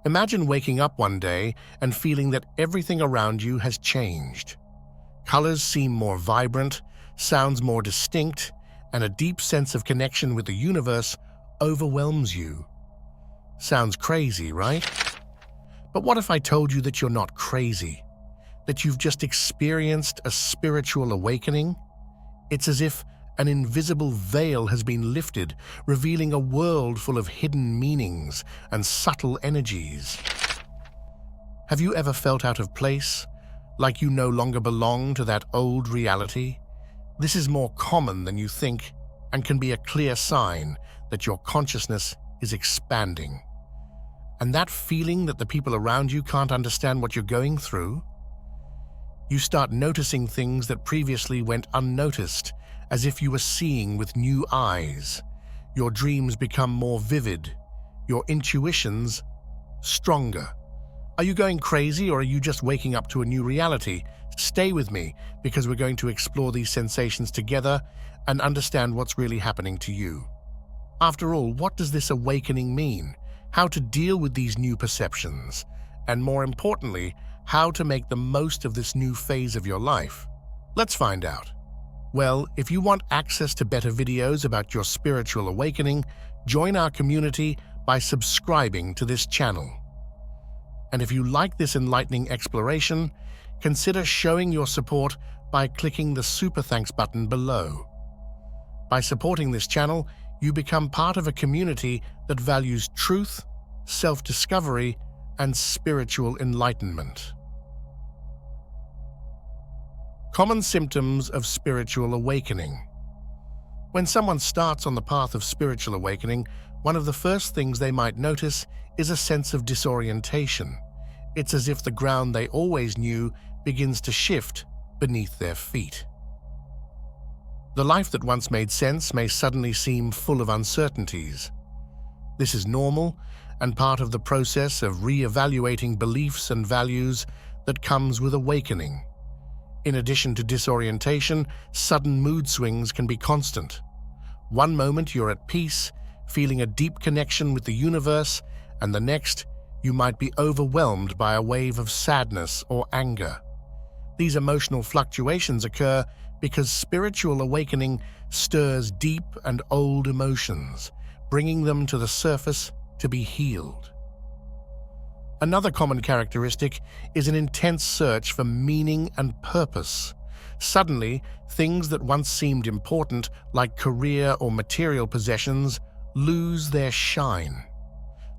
Imagine waking up one day and feeling that everything around you has changed. Colors seem more vibrant, sounds more distinct, and a deep sense of connection with the universe overwhelms you. Sounds crazy, right? But what if I told you that you're not crazy? That you've just experienced a spiritual awakening? It's as if an invisible veil has been lifted, revealing a world full of hidden meanings and subtle energies. Have you ever felt out of place, like you no longer belong to that old reality? This is more common than you think and can be a clear sign that your consciousness is expanding. And that feeling that the people around you can't understand what you're going through? You start noticing things that previously went unnoticed, as if you were seeing with new eyes. Your dreams become more vivid, your intuitions stronger. Are you going crazy, or are you just waking up to a new reality? Stay with me, because we're going to explore these sensations together and understand what's really happening to you. After all, what does this awakening mean? How to deal with these new perceptions? And more importantly, how to make the most of this new phase of your life? Let's find out. Well, if you want access to better videos about your spiritual awakening, join our community by subscribing to this channel. And if you like this enlightening exploration, consider showing your support by clicking the Super Thanks button below. By supporting this channel, you become part of a community that values truth, self-discovery, and spiritual enlightenment. Common symptoms of spiritual awakening. When someone starts on the path of spiritual awakening, one of the first things they might notice is a sense of disorientation. It's as if the ground they always knew begins to shift beneath their feet. The life that once made sense may suddenly seem full of uncertainties. This is normal and part of the process of re-evaluating beliefs and values that comes with awakening. In addition to disorientation, sudden mood swings can be constant. One moment you're at peace, feeling a deep connection with the universe, and the next, you might be overwhelmed by a wave of sadness or anger. These emotional fluctuations occur because spiritual awakening stirs deep and old emotions, bringing them to the surface to be healed. Another common characteristic is an intense search for meaning and purpose. Suddenly, things that once seemed important, like career or material possessions, lose their shine.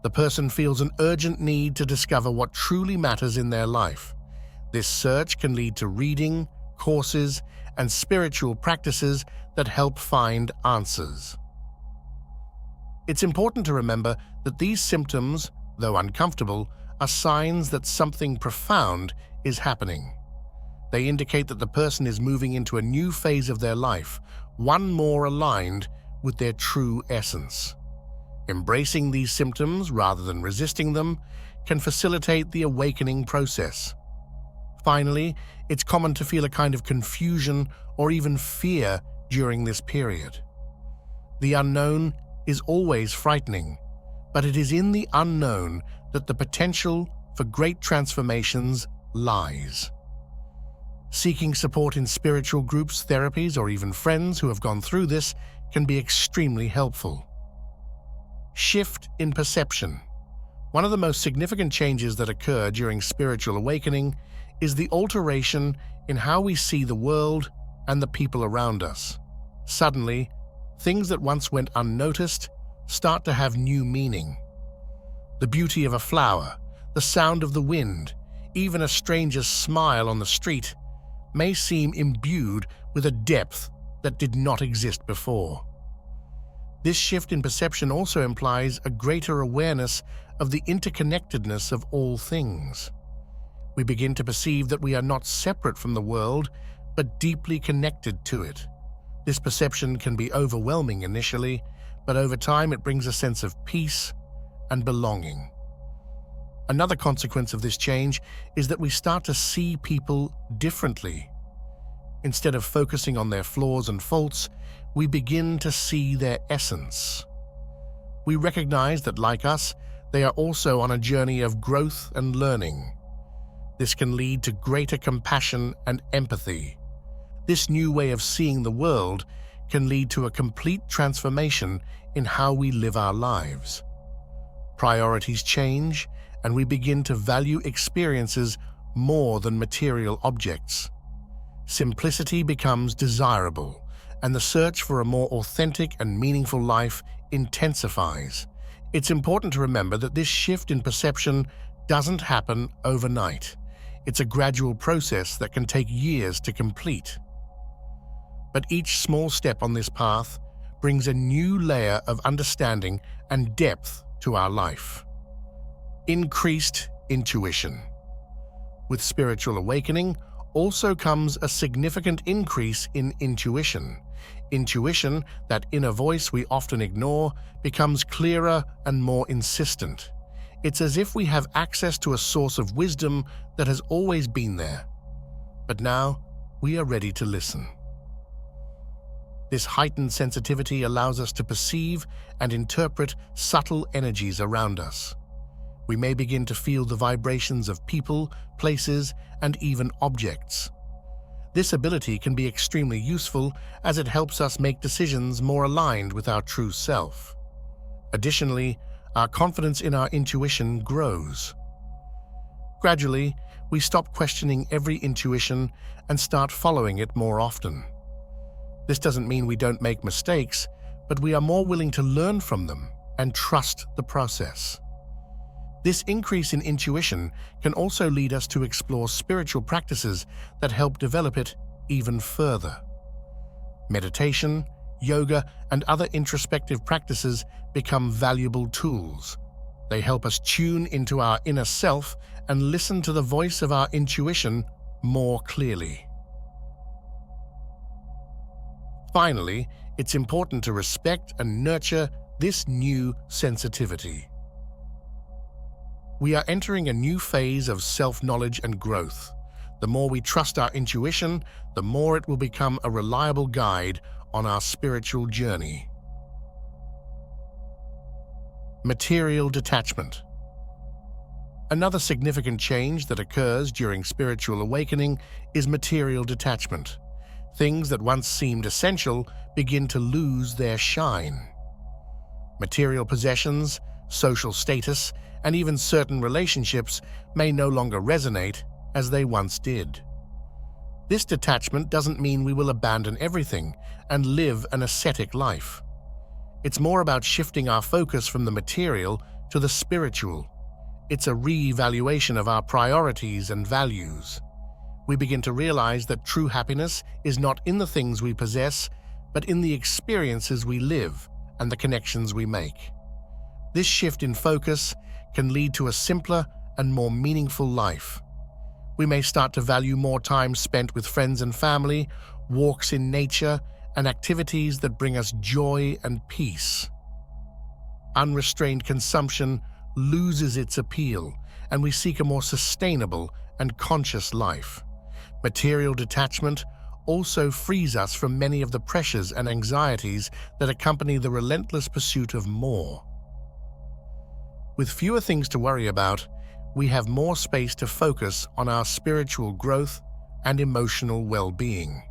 The person feels an urgent need to discover what truly matters in their life. This search can lead to reading, courses, and spiritual practices that help find answers. It's important to remember that these symptoms, though uncomfortable, are signs that something profound is happening. They indicate that the person is moving into a new phase of their life, one more aligned with their true essence. Embracing these symptoms rather than resisting them can facilitate the awakening process. Finally, it's common to feel a kind of confusion or even fear during this period. The unknown is always frightening, but it is in the unknown that the potential for great transformations lies. Seeking support in spiritual groups, therapies, or even friends who have gone through this can be extremely helpful. Shift in perception. One of the most significant changes that occur during spiritual awakening is the alteration in how we see the world and the people around us. Suddenly, things that once went unnoticed start to have new meaning. The beauty of a flower, the sound of the wind, even a stranger's smile on the street may seem imbued with a depth that did not exist before. This shift in perception also implies a greater awareness of the interconnectedness of all things. We begin to perceive that we are not separate from the world, but deeply connected to it. This perception can be overwhelming initially, but over time it brings a sense of peace and belonging. Another consequence of this change is that we start to see people differently. Instead of focusing on their flaws and faults, we begin to see their essence. We recognize that, like us, they are also on a journey of growth and learning. This can lead to greater compassion and empathy. This new way of seeing the world can lead to a complete transformation in how we live our lives. Priorities change, and we begin to value experiences more than material objects. Simplicity becomes desirable, and the search for a more authentic and meaningful life intensifies. It's important to remember that this shift in perception doesn't happen overnight. It's a gradual process that can take years to complete. But each small step on this path brings a new layer of understanding and depth to our life. Increased intuition. With spiritual awakening also comes a significant increase in intuition. Intuition, that inner voice we often ignore, becomes clearer and more insistent. It's as if we have access to a source of wisdom that has always been there. But now we are ready to listen. This heightened sensitivity allows us to perceive and interpret subtle energies around us. We may begin to feel the vibrations of people, places, and even objects. This ability can be extremely useful as it helps us make decisions more aligned with our true self. Additionally, our confidence in our intuition grows. Gradually, we stop questioning every intuition and start following it more often. This doesn't mean we don't make mistakes, but we are more willing to learn from them and trust the process. This increase in intuition can also lead us to explore spiritual practices that help develop it even further. Meditation, yoga, and other introspective practices become valuable tools. They help us tune into our inner self and listen to the voice of our intuition more clearly. Finally, it's important to respect and nurture this new sensitivity. We are entering a new phase of self-knowledge and growth. The more we trust our intuition, the more it will become a reliable guide on our spiritual journey. Material detachment. Another significant change that occurs during spiritual awakening is material detachment. Things that once seemed essential begin to lose their shine. Material possessions, social status, and even certain relationships may no longer resonate as they once did. This detachment doesn't mean we will abandon everything and live an ascetic life. It's more about shifting our focus from the material to the spiritual. It's a re-evaluation of our priorities and values. We begin to realize that true happiness is not in the things we possess, but in the experiences we live and the connections we make. This shift in focus can lead to a simpler and more meaningful life. We may start to value more time spent with friends and family, walks in nature, and activities that bring us joy and peace. Unrestrained consumption loses its appeal, and we seek a more sustainable and conscious life. Material detachment also frees us from many of the pressures and anxieties that accompany the relentless pursuit of more. With fewer things to worry about, we have more space to focus on our spiritual growth and emotional well-being.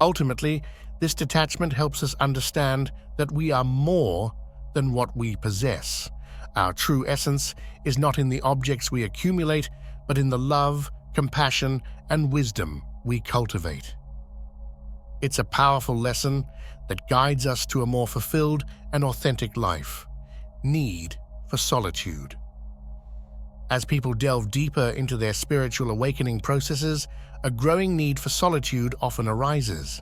Ultimately, this detachment helps us understand that we are more than what we possess. Our true essence is not in the objects we accumulate, but in the love, compassion, and wisdom we cultivate. It's a powerful lesson that guides us to a more fulfilled and authentic life. Need for solitude. As people delve deeper into their spiritual awakening processes, a growing need for solitude often arises.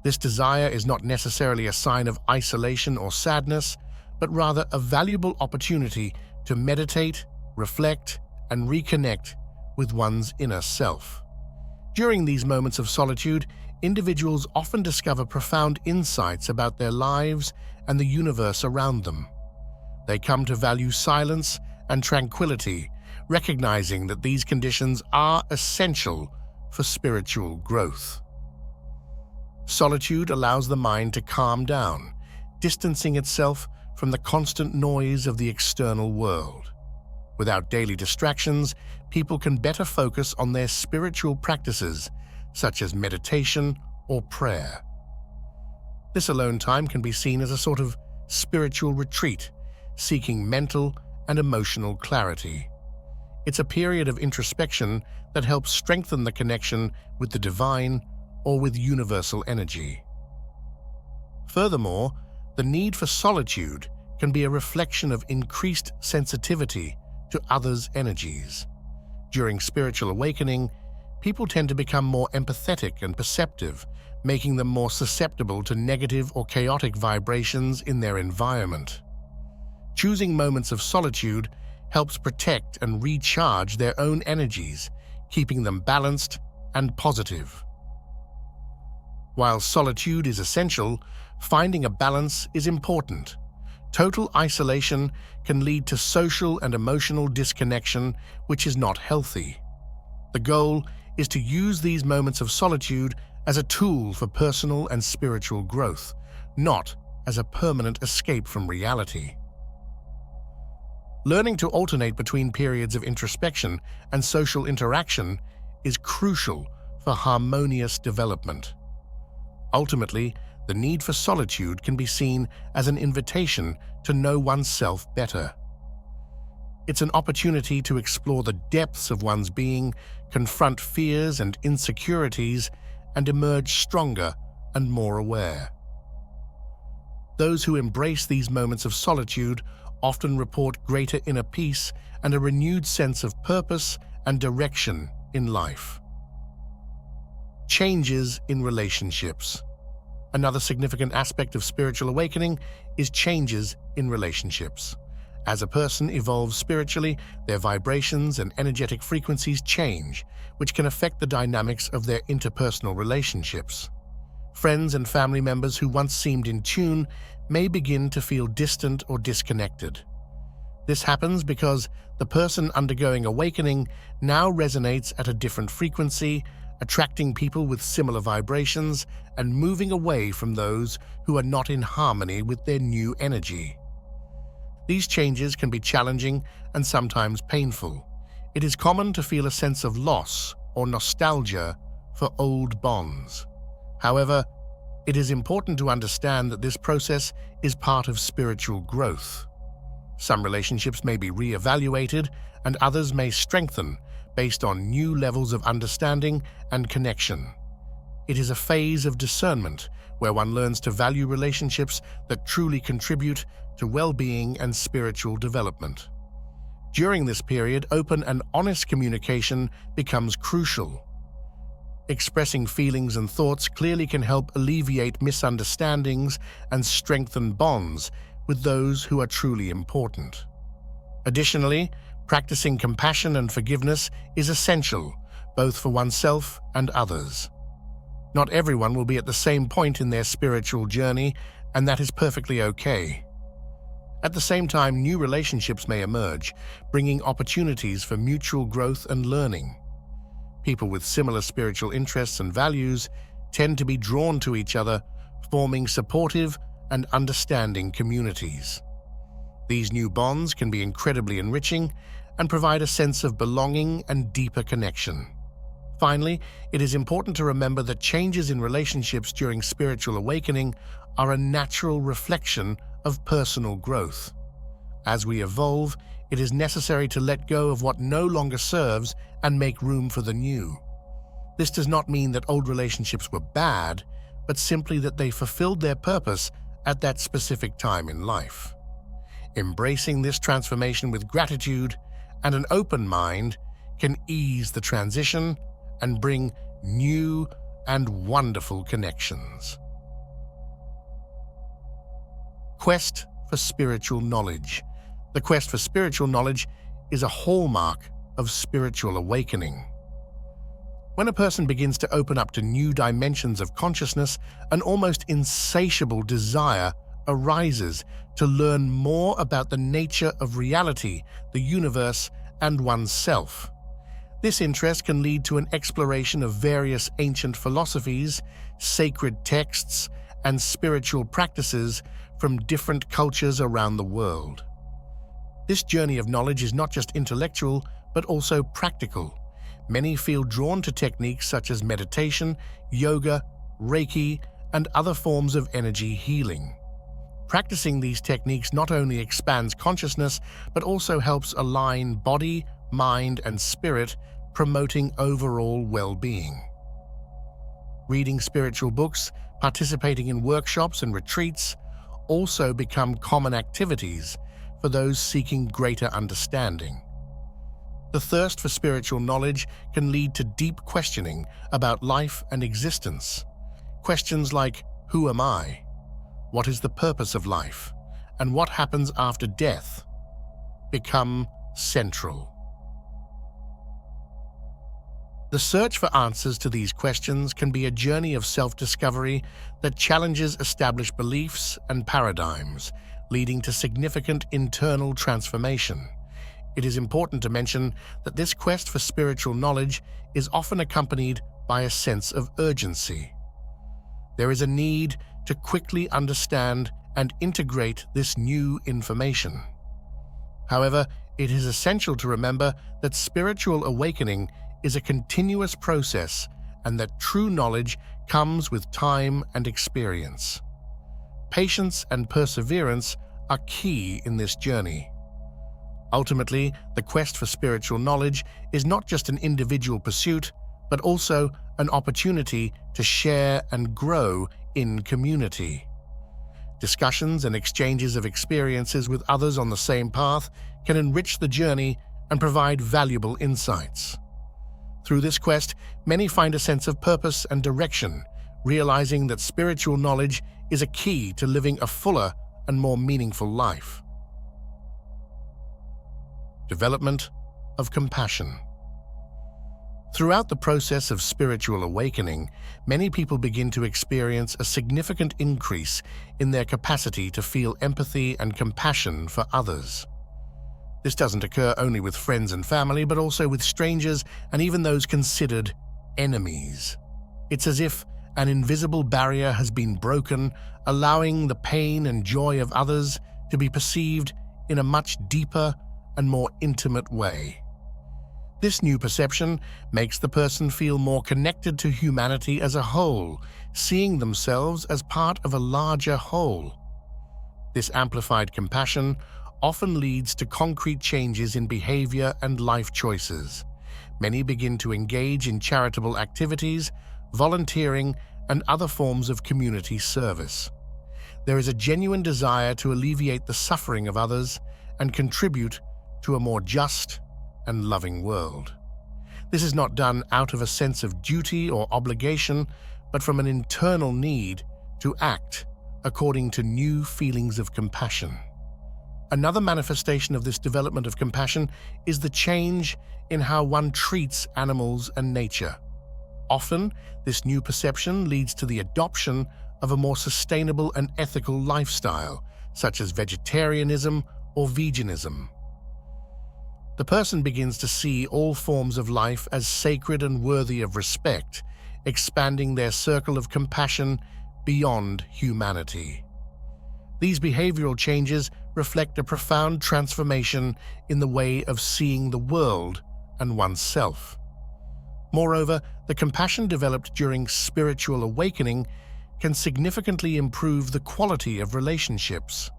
This desire is not necessarily a sign of isolation or sadness, but rather a valuable opportunity to meditate, reflect, and reconnect with one's inner self. During these moments of solitude, individuals often discover profound insights about their lives and the universe around them. They come to value silence and tranquility, recognizing that these conditions are essential for spiritual growth. Solitude allows the mind to calm down, distancing itself from the constant noise of the external world. Without daily distractions, people can better focus on their spiritual practices, such as meditation or prayer. This alone time can be seen as a sort of spiritual retreat, seeking mental and emotional clarity. It's a period of introspection that helps strengthen the connection with the divine or with universal energy. Furthermore, the need for solitude can be a reflection of increased sensitivity to others' energies. During spiritual awakening, people tend to become more empathetic and perceptive, making them more susceptible to negative or chaotic vibrations in their environment. Choosing moments of solitude helps protect and recharge their own energies, keeping them balanced and positive. While solitude is essential, finding a balance is important. Total isolation can lead to social and emotional disconnection, which is not healthy. The goal is to use these moments of solitude as a tool for personal and spiritual growth, not as a permanent escape from reality. Learning to alternate between periods of introspection and social interaction is crucial for harmonious development. Ultimately, the need for solitude can be seen as an invitation to know oneself better. It's an opportunity to explore the depths of one's being, confront fears and insecurities, and emerge stronger and more aware. Those who embrace these moments of solitude often report greater inner peace and a renewed sense of purpose and direction in life. Changes in relationships. Another significant aspect of spiritual awakening is changes in relationships. As a person evolves spiritually, their vibrations and energetic frequencies change, which can affect the dynamics of their interpersonal relationships. Friends and family members who once seemed in tune may begin to feel distant or disconnected. This happens because the person undergoing awakening now resonates at a different frequency, attracting people with similar vibrations and moving away from those who are not in harmony with their new energy. These changes can be challenging and sometimes painful. It is common to feel a sense of loss or nostalgia for old bonds. However, it is important to understand that this process is part of spiritual growth. Some relationships may be re-evaluated and others may strengthen based on new levels of understanding and connection. It is a phase of discernment where one learns to value relationships that truly contribute to well-being and spiritual development. During this period, open and honest communication becomes crucial. Expressing feelings and thoughts clearly can help alleviate misunderstandings and strengthen bonds with those who are truly important. Additionally, practicing compassion and forgiveness is essential, both for oneself and others. Not everyone will be at the same point in their spiritual journey, and that is perfectly okay. At the same time, new relationships may emerge, bringing opportunities for mutual growth and learning. People with similar spiritual interests and values tend to be drawn to each other, forming supportive and understanding communities. These new bonds can be incredibly enriching and provide a sense of belonging and deeper connection. Finally, it is important to remember that changes in relationships during spiritual awakening are a natural reflection of personal growth. As we evolve, it is necessary to let go of what no longer serves and make room for the new. This does not mean that old relationships were bad, but simply that they fulfilled their purpose at that specific time in life. Embracing this transformation with gratitude and an open mind can ease the transition and bring new and wonderful connections. Quest for spiritual knowledge. The quest for spiritual knowledge is a hallmark of spiritual awakening. When a person begins to open up to new dimensions of consciousness, an almost insatiable desire arises to learn more about the nature of reality, the universe, and oneself. This interest can lead to an exploration of various ancient philosophies, sacred texts, and spiritual practices from different cultures around the world. This journey of knowledge is not just intellectual, but also practical. Many feel drawn to techniques such as meditation, yoga, Reiki, and other forms of energy healing. Practicing these techniques not only expands consciousness, but also helps align body, mind, and spirit, promoting overall well-being. Reading spiritual books, participating in workshops and retreats also become common activities for those seeking greater understanding. The thirst for spiritual knowledge can lead to deep questioning about life and existence. Questions like, who am I? What is the purpose of life? And what happens after death? Become central. The search for answers to these questions can be a journey of self-discovery that challenges established beliefs and paradigms, leading to significant internal transformation. It is important to mention that this quest for spiritual knowledge is often accompanied by a sense of urgency. There is a need to quickly understand and integrate this new information. However, it is essential to remember that spiritual awakening is a continuous process and that true knowledge comes with time and experience. Patience and perseverance are key in this journey. Ultimately, the quest for spiritual knowledge is not just an individual pursuit, but also an opportunity to share and grow in community. Discussions and exchanges of experiences with others on the same path can enrich the journey and provide valuable insights. Through this quest, many find a sense of purpose and direction, realizing that spiritual knowledge is a key to living a fuller and more meaningful life. Development of compassion. Throughout the process of spiritual awakening, many people begin to experience a significant increase in their capacity to feel empathy and compassion for others. This doesn't occur only with friends and family, but also with strangers and even those considered enemies. It's as if an invisible barrier has been broken, allowing the pain and joy of others to be perceived in a much deeper and more intimate way. This new perception makes the person feel more connected to humanity as a whole, seeing themselves as part of a larger whole. This amplified compassion often leads to concrete changes in behavior and life choices. Many begin to engage in charitable activities, volunteering, and other forms of community service. There is a genuine desire to alleviate the suffering of others and contribute to a more just and loving world. This is not done out of a sense of duty or obligation, but from an internal need to act according to new feelings of compassion. Another manifestation of this development of compassion is the change in how one treats animals and nature. Often, this new perception leads to the adoption of a more sustainable and ethical lifestyle, such as vegetarianism or veganism. The person begins to see all forms of life as sacred and worthy of respect, expanding their circle of compassion beyond humanity. These behavioral changes reflect a profound transformation in the way of seeing the world and oneself. Moreover, the compassion developed during spiritual awakening can significantly improve the quality of relationships.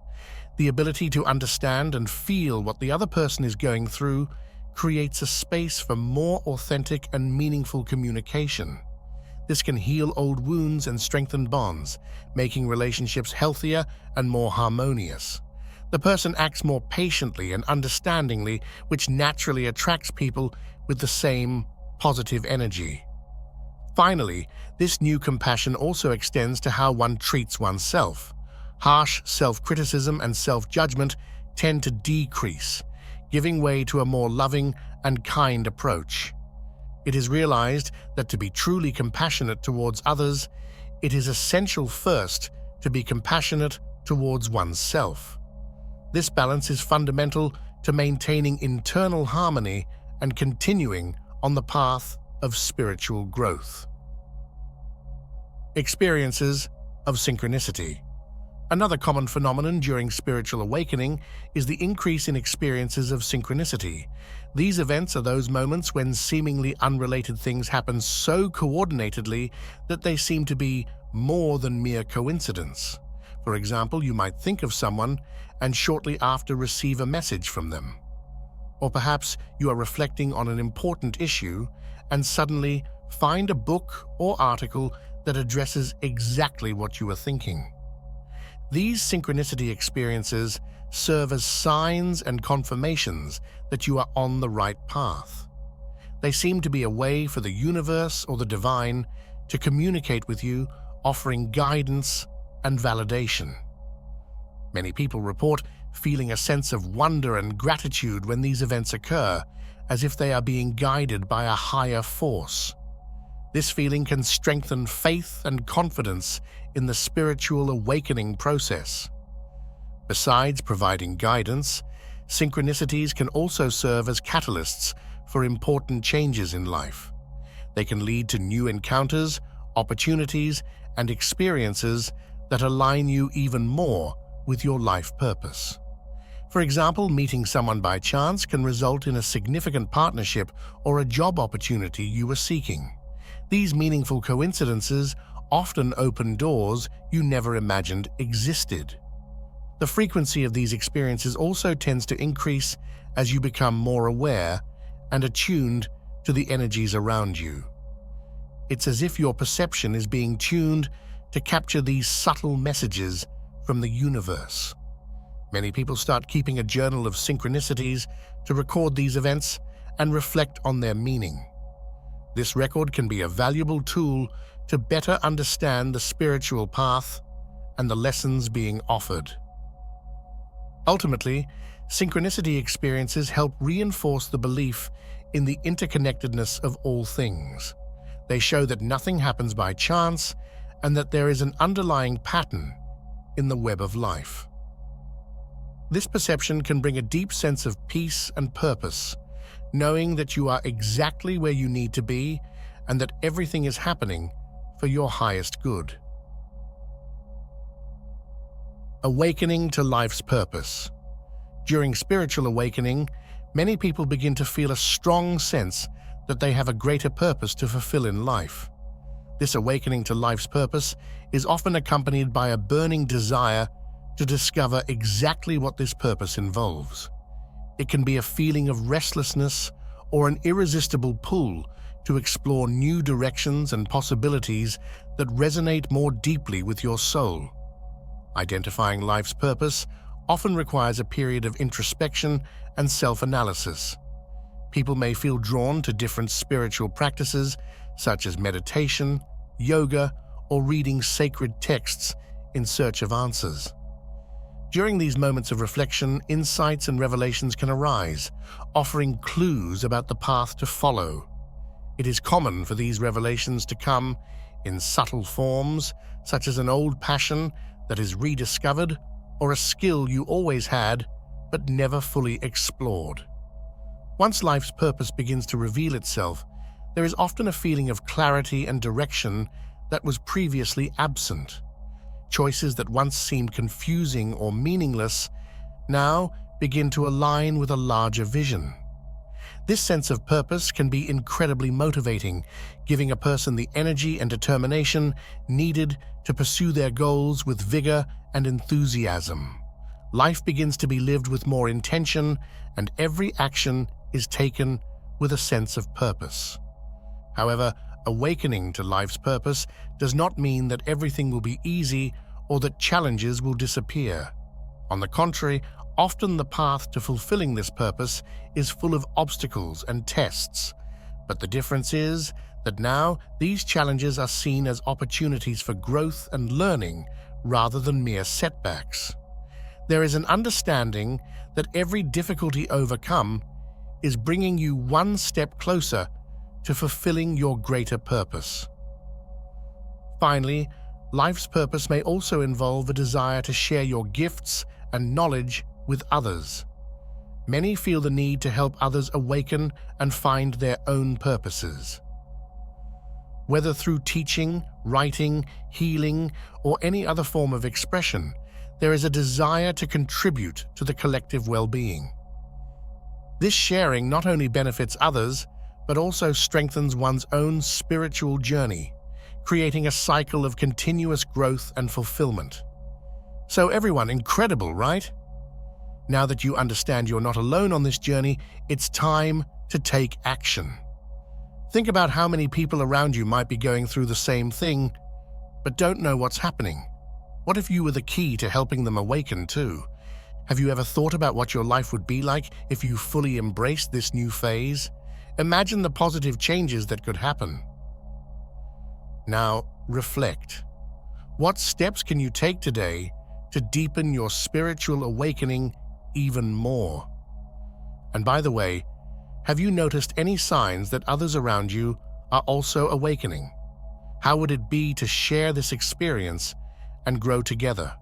The ability to understand and feel what the other person is going through creates a space for more authentic and meaningful communication. This can heal old wounds and strengthen bonds, making relationships healthier and more harmonious. The person acts more patiently and understandingly, which naturally attracts people with the same positive energy. Finally, this new compassion also extends to how one treats oneself. Harsh self-criticism and self-judgment tend to decrease, giving way to a more loving and kind approach. It is realized that to be truly compassionate towards others, it is essential first to be compassionate towards oneself. This balance is fundamental to maintaining internal harmony and continuing on the path of spiritual growth. Experiences of synchronicity. Another common phenomenon during spiritual awakening is the increase in experiences of synchronicity. These events are those moments when seemingly unrelated things happen so coordinatedly that they seem to be more than mere coincidence. For example, you might think of someone and shortly after receive a message from them. Or perhaps you are reflecting on an important issue and suddenly find a book or article that addresses exactly what you were thinking. These synchronicity experiences serve as signs and confirmations that you are on the right path. They seem to be a way for the universe or the divine to communicate with you, offering guidance and validation. Many people report feeling a sense of wonder and gratitude when these events occur, as if they are being guided by a higher force. This feeling can strengthen faith and confidence in the spiritual awakening process. Besides providing guidance, synchronicities can also serve as catalysts for important changes in life. They can lead to new encounters, opportunities, and experiences that align you even more with your life purpose. For example, meeting someone by chance can result in a significant partnership or a job opportunity you were seeking. These meaningful coincidences often open doors you never imagined existed. The frequency of these experiences also tends to increase as you become more aware and attuned to the energies around you. It's as if your perception is being tuned to capture these subtle messages from the universe. Many people start keeping a journal of synchronicities to record these events and reflect on their meaning. This record can be a valuable tool to better understand the spiritual path and the lessons being offered. Ultimately, synchronicity experiences help reinforce the belief in the interconnectedness of all things. They show that nothing happens by chance and that there is an underlying pattern in the web of life. This perception can bring a deep sense of peace and purpose, knowing that you are exactly where you need to be and that everything is happening for your highest good. Awakening to life's purpose. During spiritual awakening, many people begin to feel a strong sense that they have a greater purpose to fulfill in life. This awakening to life's purpose is often accompanied by a burning desire to discover exactly what this purpose involves. It can be a feeling of restlessness or an irresistible pull to explore new directions and possibilities that resonate more deeply with your soul. Identifying life's purpose often requires a period of introspection and self-analysis. People may feel drawn to different spiritual practices such as meditation, yoga, or reading sacred texts in search of answers. During these moments of reflection, insights and revelations can arise, offering clues about the path to follow. It is common for these revelations to come in subtle forms, such as an old passion that is rediscovered or a skill you always had but never fully explored. Once life's purpose begins to reveal itself, there is often a feeling of clarity and direction that was previously absent. Choices that once seemed confusing or meaningless now begin to align with a larger vision. This sense of purpose can be incredibly motivating, giving a person the energy and determination needed to pursue their goals with vigor and enthusiasm. Life begins to be lived with more intention, and every action is taken with a sense of purpose. However, awakening to life's purpose does not mean that everything will be easy or that challenges will disappear. On the contrary, often the path to fulfilling this purpose is full of obstacles and tests, but the difference is that now these challenges are seen as opportunities for growth and learning rather than mere setbacks. There is an understanding that every difficulty overcome is bringing you one step closer to fulfilling your greater purpose. Finally, life's purpose may also involve a desire to share your gifts and knowledge with others. Many feel the need to help others awaken and find their own purposes. Whether through teaching, writing, healing, or any other form of expression, there is a desire to contribute to the collective well-being. This sharing not only benefits others, but also strengthens one's own spiritual journey, creating a cycle of continuous growth and fulfillment. So everyone, incredible, right? Now that you understand you're not alone on this journey, it's time to take action. Think about how many people around you might be going through the same thing, but don't know what's happening. What if you were the key to helping them awaken too? Have you ever thought about what your life would be like if you fully embraced this new phase? Imagine the positive changes that could happen. Now, reflect. What steps can you take today to deepen your spiritual awakening even more? And by the way, have you noticed any signs that others around you are also awakening? How would it be to share this experience and grow together?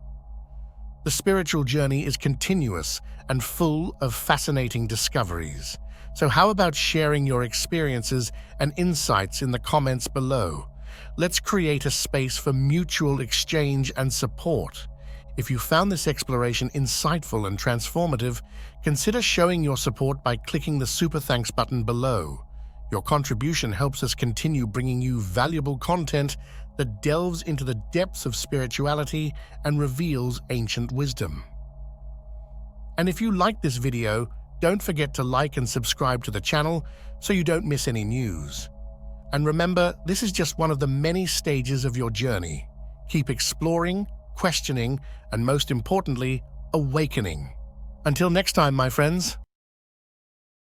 The spiritual journey is continuous and full of fascinating discoveries. So how about sharing your experiences and insights in the comments below? Let's create a space for mutual exchange and support. If you found this exploration insightful and transformative, consider showing your support by clicking the Super Thanks button below. Your contribution helps us continue bringing you valuable content that delves into the depths of spirituality and reveals ancient wisdom. And if you like this video, don't forget to like and subscribe to the channel so you don't miss any news. And remember, this is just one of the many stages of your journey. Keep exploring, questioning, and most importantly, awakening. Until next time, my friends.